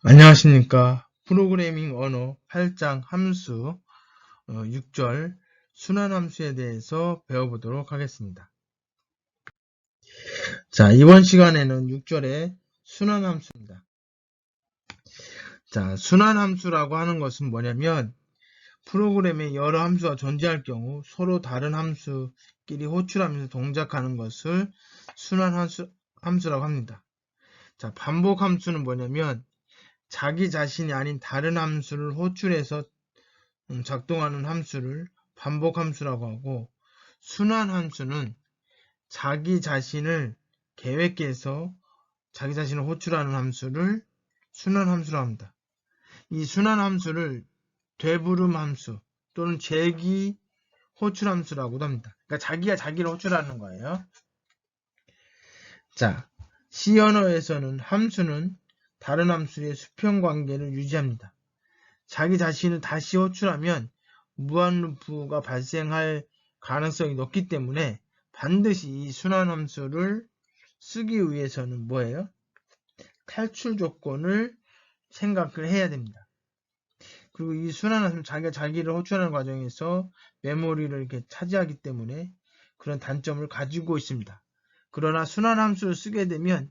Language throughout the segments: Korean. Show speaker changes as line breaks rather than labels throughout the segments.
안녕하십니까. 프로그래밍 언어 8장 함수 6절 순환함수에 대해서 배워보도록 하겠습니다. 자, 이번 시간에는 6절의 순환함수입니다. 자, 순환함수라고 하는 것은 뭐냐면 프로그램에 여러 함수가 존재할 경우 서로 다른 함수끼리 호출하면서 동작하는 것을 순환함수라고 합니다. 자, 반복함수는 뭐냐면 자기 자신이 아닌 다른 함수를 호출해서 작동하는 함수를 반복함수라고 하고, 순환함수는 자기 자신을 계획해서 자기 자신을 호출하는 함수를 순환함수라고 합니다. 이 순환함수를 되부름함수 또는 재기 호출함수라고도 합니다. 그러니까 자기가 자기를 호출하는 거예요. 자, C 언어에서는 함수는 다른 함수의 수평관계를 유지합니다. 자기 자신을 다시 호출하면 무한루프가 발생할 가능성이 높기 때문에 반드시 이 순환함수를 쓰기 위해서는 뭐예요? 탈출 조건을 생각을 해야 됩니다. 그리고 이 순환함수는 자기가 자기를 호출하는 과정에서 메모리를 이렇게 차지하기 때문에 그런 단점을 가지고 있습니다. 그러나 순환함수를 쓰게 되면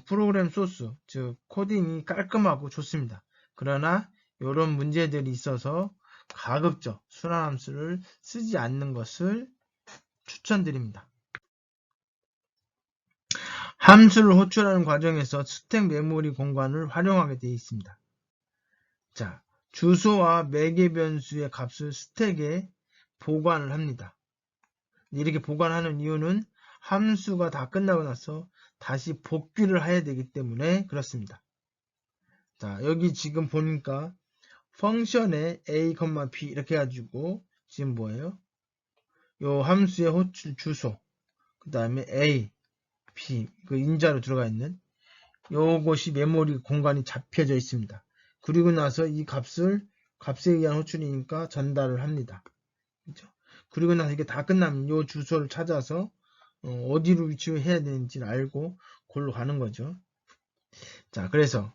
프로그램 소스, 즉 코딩이 깔끔하고 좋습니다. 그러나 이런 문제들이 있어서 가급적 순환함수를 쓰지 않는 것을 추천드립니다. 함수를 호출하는 과정에서 스택 메모리 공간을 활용하게 되어 있습니다. 자, 주소와 매개 변수의 값을 스택에 보관을 합니다. 이렇게 보관하는 이유는 함수가 다 끝나고 나서 다시 복귀를 해야 되기 때문에 그렇습니다. 자, 여기 지금 보니까 펑션에 a, b 이렇게 해가지고 지금 뭐예요? 요 함수의 호출 주소, 그 다음에 a, b 그 인자로 들어가 있는 요것이 메모리 공간이 잡혀져 있습니다. 그리고 나서 이 값에 의한 호출이니까 전달을 합니다. 그렇죠? 그리고 나서 이게 다 끝나면 요 주소를 찾아서 어디로 위치해야 되는지를 알고 골로 가는 거죠. 자, 그래서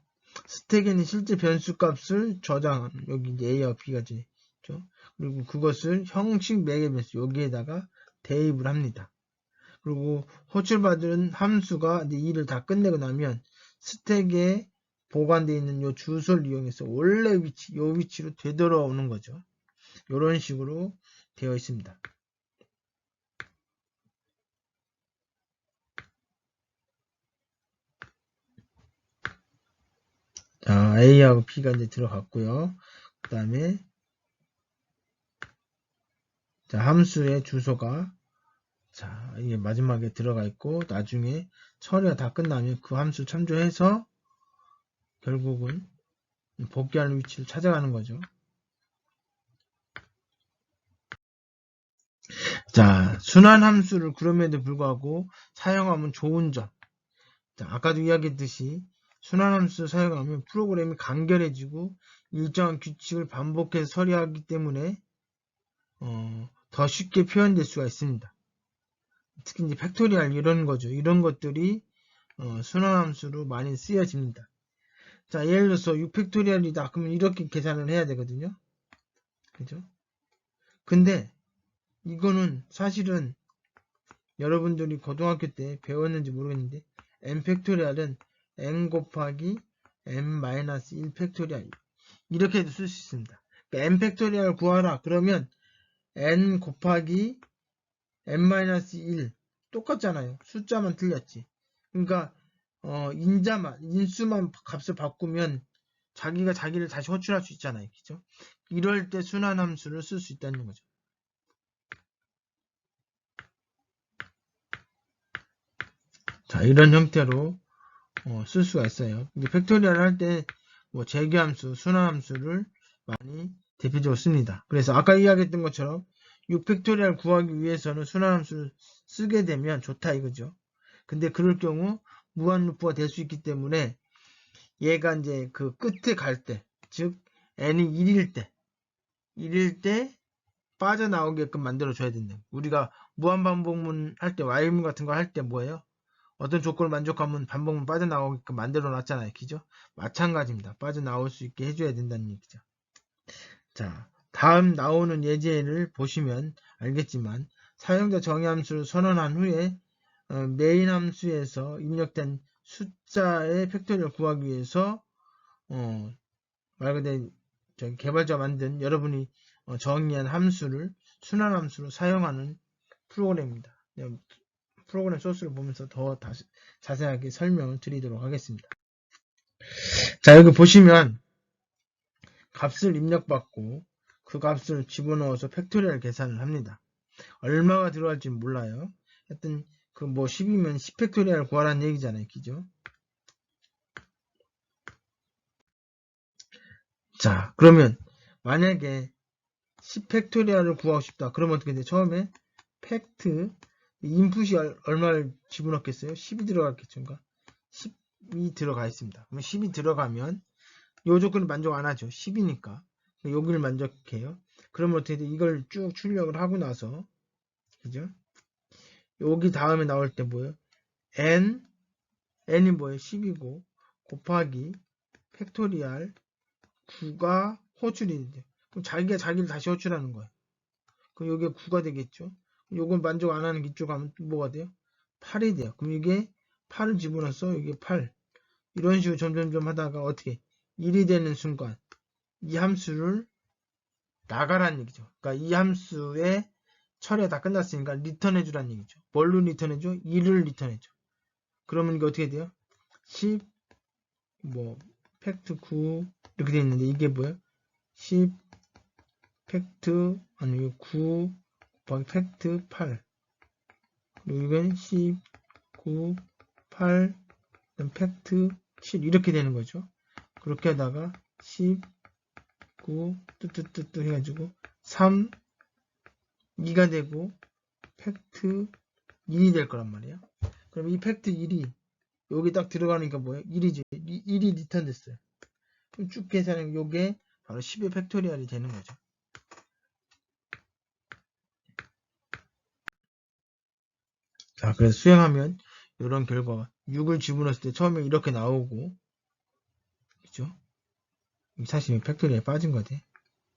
스택에는 실제 변수 값을 저장하는, 여기 이제 A와 B가 있죠. 그리고 그것을 형식 매개 변수 여기에다가 대입을 합니다. 그리고 호출받은 함수가 이제 일을 다 끝내고 나면 스택에 보관되어 있는 요 주소를 이용해서 원래 위치, 요 위치로 되돌아오는 거죠. 이런 식으로 되어 있습니다. 자, A하고 B가 이제 들어갔고요. 그 다음에 자, 함수의 주소가 자, 이게 마지막에 들어가 있고 나중에 처리가 다 끝나면 그 함수 참조해서 결국은 복귀하는 위치를 찾아가는 거죠. 자, 순환 함수를 그럼에도 불구하고 사용하면 좋은 점. 자, 아까도 이야기했듯이 순환 함수 사용하면 프로그램이 간결해지고 일정한 규칙을 반복해서 처리하기 때문에 더 쉽게 표현될 수가 있습니다. 특히 이제 팩토리얼 이런 거죠. 이런 것들이 순환 함수로 많이 쓰여집니다. 자, 예를 들어서 6팩토리얼이다. 그러면 이렇게 계산을 해야 되거든요. 그죠? 근데 이거는 사실은 여러분들이 고등학교 때 배웠는지 모르겠는데 n팩토리얼은 n 곱하기 n-1 팩토리얼 이렇게도 쓸 수 있습니다. 그러니까 n팩토리얼 구하라. 그러면 n 곱하기 n-1 똑같잖아요. 숫자만 틀렸지. 그러니까 인수만 값을 바꾸면 자기가 자기를 다시 호출할 수 있잖아요. 그죠? 이럴 때 순환함수를 쓸 수 있다는 거죠. 자, 이런 형태로 쓸 수가 있어요. 이제 팩토리얼 할 때 뭐 재교함수, 순환함수를 많이 대표적으로 씁니다. 그래서 아까 이야기했던 것처럼 6팩토리얼 구하기 위해서는 순환함수를 쓰게 되면 좋다 이거죠. 근데 그럴 경우 무한루프가 될 수 있기 때문에 얘가 이제 그 끝에 갈 때, 즉 n이 1일 때 빠져나오게끔 만들어 줘야 된다. 우리가 무한반복문 할 때 while문 같은 거 할 때 뭐예요? 어떤 조건을 만족하면 반복문 빠져나오게끔 만들어 놨잖아요. 그죠? 마찬가지입니다. 빠져나올 수 있게 해줘야 된다는 얘기죠. 자, 다음 나오는 예제를 보시면 알겠지만 사용자 정의함수를 선언한 후에 메인 함수에서 입력된 숫자의 팩토리얼을 구하기 위해서 말 그대로 개발자가 만든 여러분이 정의한 함수를 순환함수로 사용하는 프로그램입니다. 프로그램 소스를 보면서 더 자세하게 설명을 드리도록 하겠습니다. 자, 여기 보시면 값을 입력받고 그 값을 집어넣어서 팩토리얼 계산을 합니다. 얼마가 들어갈지 몰라요. 하여튼 그 뭐 10이면 10팩토리얼 구하라는 얘기잖아요. 그죠? 자, 그러면 만약에 10팩토리얼을 구하고 싶다. 그러면 어떻게 돼? 처음에 팩트 인풋이 얼마를 집어넣겠어요? 10이 들어갔겠죠. 그러니까 10이 들어가 있습니다. 그러면 10이 들어가면 요 조건을 만족 안 하죠. 10이니까. 여기를 만족해요. 그러면 어떻게 돼? 이걸 쭉 출력을 하고 나서 그죠? 여기 다음에 나올 때 뭐예요? n이 뭐예요? 10이고 곱하기 팩토리얼 9가 호출이 되죠. 그럼 자기가 자기를 다시 호출하는 거예요. 그럼 여기가 9가 되겠죠. 요건 만족 안 하는 이쪽 가면 뭐가 돼요? 8이 돼요. 그럼 이게 8을 집어넣어서 이게 8 이런 식으로 점점점 하다가 어떻게 1이 되는 순간 이 함수를 나가라는 얘기죠. 그러니까 이 함수의 처리가 다 끝났으니까 리턴해 주라는 얘기죠. 뭘로 리턴해 줘? 1을 리턴해 줘. 그러면 이게 어떻게 돼요? 10 뭐 팩트 9 이렇게 돼 있는데 이게 뭐예요? 10 팩트 아니 9 곱하기 팩트 8 그리고 이건 10 9 8 팩트 7 이렇게 되는 거죠. 그렇게 하다가 10 9 뜨뜨뜨뜨 해가지고 3 2가 되고 팩트 1이 될 거란 말이에요. 그럼 이 팩트 1이 여기 딱 들어가니까 뭐예요? 1이지. 1이 리턴 됐어요. 그럼 쭉 계산하면 요게 바로 10의 팩토리얼이 되는 거죠. 자, 그래서 수행하면 이런 결과가 6을 집어넣었을 때 처음에 이렇게 나오고 그죠? 사실 팩토리얼에 빠진 거지.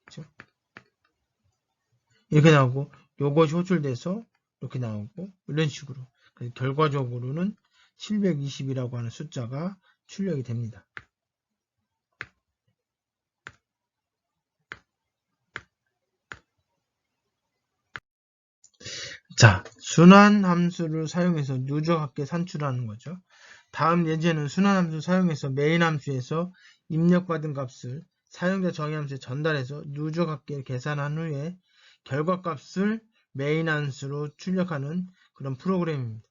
그죠? 이렇게 나오고 요것이 호출돼서 이렇게 나오고 이런 식으로 그래서 결과적으로는 720이라고 하는 숫자가 출력이 됩니다. 자, 순환함수를 사용해서 누적하게 산출하는 거죠. 다음 예제는 순환함수 사용해서 메인 함수에서 입력받은 값을 사용자 정의함수에 전달해서 누적하게 계산한 후에 결과값을 메인 함수로 출력하는 그런 프로그램입니다.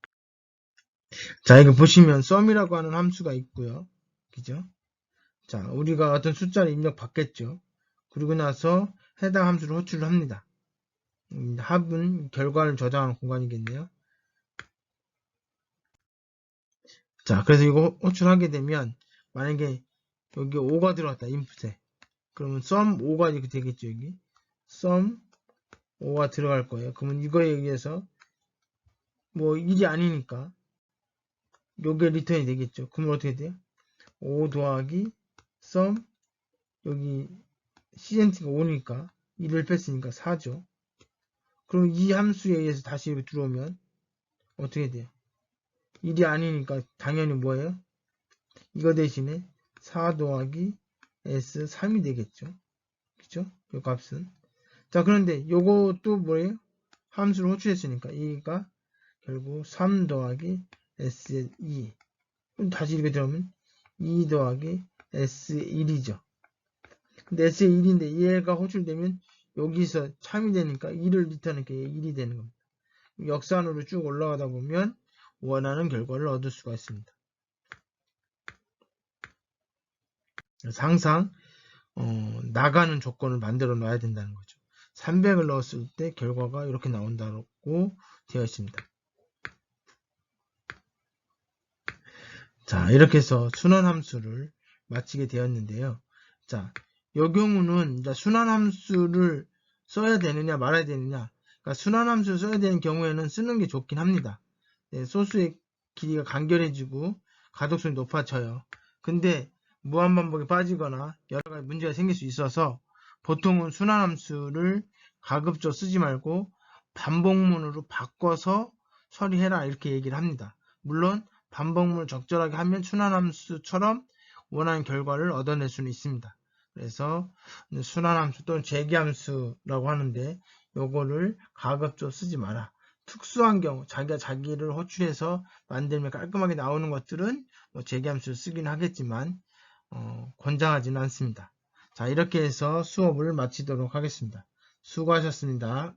자, 이거 보시면 sum이라고 하는 함수가 있고요. 그죠? 자, 우리가 어떤 숫자를 입력받겠죠. 그리고 나서 해당 함수를 호출을 합니다. 합은 결과를 저장하는 공간이겠네요. 자, 그래서 이거 호출하게 되면 만약에 여기 5가 들어왔다 인풋에 그러면 sum 5가 이렇게 되겠죠. 여기 sum 5가 들어갈 거예요. 그러면 이거에 의해서 뭐 1이 아니니까 요게 리턴이 되겠죠. 그러면 어떻게 돼요? 5 더하기 sum 여기 CNT가 5니까 1을 뺐으니까 4죠. 그럼 이 함수에 의해서 다시 이렇게 들어오면 어떻게 돼요? 1이 아니니까 당연히 뭐예요? 이거 대신에 4 더하기 S 3이 되겠죠. 그죠? 이 값은. 자, 그런데 요것도 뭐예요? 함수를 호출했으니까 이가 결국 3 더하기 S 2. 그럼 다시 이렇게 들어오면 2 더하기 S 1이죠. 근데 S 1인데 얘가 호출되면 여기서 참이 되니까 2를 리턴하니까 1이 되는 겁니다. 역산으로 쭉 올라가다 보면 원하는 결과를 얻을 수가 있습니다. 그래서 항상 나가는 조건을 만들어 놔야 된다는 거죠. 300을 넣었을 때 결과가 이렇게 나온다고 되어 있습니다. 자, 이렇게 해서 순환함수를 마치게 되었는데요. 자, 이 경우는 이제 순환함수를 써야 되느냐 말아야 되느냐. 그러니까 순환함수를 써야 되는 경우에는 쓰는 게 좋긴 합니다. 네, 소스에 길이가 간결해지고 가독성이 높아져요. 근데 무한반복에 빠지거나 여러 가지 문제가 생길 수 있어서 보통은 순환함수를 가급적 쓰지 말고 반복문으로 바꿔서 처리해라 이렇게 얘기를 합니다. 물론 반복문을 적절하게 하면 순환함수처럼 원하는 결과를 얻어낼 수는 있습니다. 그래서 순환함수 또는 재기함수라고 하는데 요거를 가급적 쓰지 마라. 특수한 경우 자기가 자기를 호출해서 만들면 깔끔하게 나오는 것들은 뭐 재기함수를 쓰긴 하겠지만 권장하지는 않습니다. 자, 이렇게 해서 수업을 마치도록 하겠습니다. 수고하셨습니다.